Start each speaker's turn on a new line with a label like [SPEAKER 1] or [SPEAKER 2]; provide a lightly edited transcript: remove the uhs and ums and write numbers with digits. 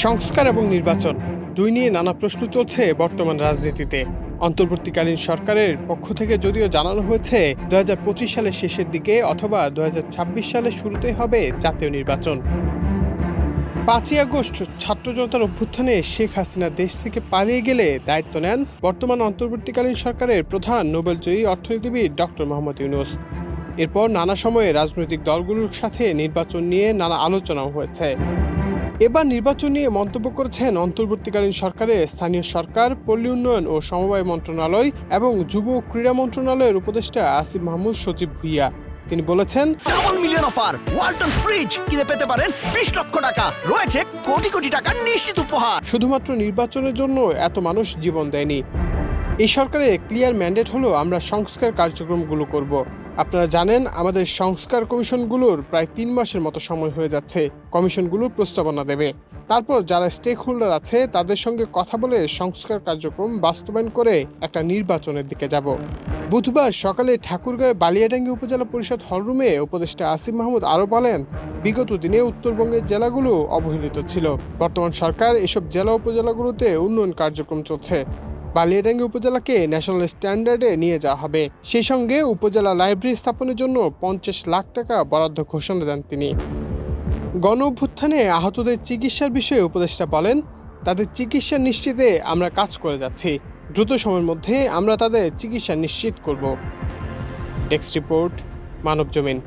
[SPEAKER 1] সংস্কার এবং নির্বাচন দুই নিয়ে নানা প্রশ্ন চলছে বর্তমান রাজনীতিতে। অন্তর্বর্তীকালীন সরকারের পক্ষ থেকে যদিও জানানো হয়েছে ২০২৫ সালের শেষের দিকে অথবা ২০২৬ সালের শুরুতেই হবে জাতীয় নির্বাচন। ৫ই আগস্ট ছাত্র জনতার অভ্যুত্থানে শেখ হাসিনা দেশ থেকে পালিয়ে গেলে দায়িত্ব নেন বর্তমান অন্তর্বর্তীকালীন সরকারের প্রধান নোবেলজয়ী অর্থনীতিবিদ ডক্টর মোহাম্মদ ইউনূস। এরপর নানা সময়ে রাজনৈতিক দলগুলোর সাথে নির্বাচন নিয়ে নানা আলোচনাও হয়েছে। এবার নির্বাচন নিয়ে মন্তব্য করেছেন অন্তর্বর্তীকালীন সরকারের স্থানীয় সরকার, পল্লী উন্নয়ন ও সমবায় মন্ত্রণালয় এবং যুব ও ক্রীড়া মন্ত্রণালয়ের উপদেষ্টা আসিফ মাহমুদ সজীব ভুইয়া। তিনি বলেছেন,
[SPEAKER 2] double million offer Walton fridge কিনে পেতে পারেন ২০ লক্ষ টাকা, রয়েছে কোটি কোটি টাকার নিশ্চিত উপহার।
[SPEAKER 1] শুধুমাত্র নির্বাচনের জন্য এত মানুষ জীবন দেয়নি। এই সরকারের ক্লিয়ার ম্যান্ডেট হলো আমরা সংস্কার কার্যক্রমগুলো করব। আপনারা জানেন আমাদের সংস্কার কমিশনগুলোর প্রায় ৩ মাসের মতো সময় হয়ে যাচ্ছে। কমিশনগুলো প্রস্তাবনা দেবে, তারপর যারা স্টেক হোল্ডার আছে তাদের সঙ্গে কথা বলে সংস্কার কার্যক্রম বাস্তবায়ন করে একটা নির্বাচনের দিকে যাব। বুধবার সকালে ঠাকুরগাঁও বালিয়াডাঙ্গি উপজেলা পরিষদ হলরুমে উপদেষ্টা আসিফ মাহমুদ আরও বলেন, বিগত দিনে উত্তরবঙ্গের জেলাগুলো অবহেলিত ছিল। বর্তমান সরকার এসব জেলা উপজেলাগুলোতে উন্নয়ন কার্যক্রম চলছে। বালিয়াডাঙ্গি উপজেলাকে ন্যাশনাল স্ট্যান্ডার্ডে নিয়ে যাওয়া হবে। সেই সঙ্গে উপজেলা লাইব্রেরি স্থাপনের জন্য ৫০ লাখ টাকা বরাদ্দ ঘোষণা দেন তিনি। গণ অভ্যুত্থানে আহতদের চিকিৎসার বিষয়ে উপদেষ্টা বলেন, তাদের চিকিৎসা নিশ্চিতে আমরা কাজ করে যাচ্ছি। দ্রুত সময়ের মধ্যে আমরা তাদের চিকিৎসা নিশ্চিত করব। Desk report, Manabzamin.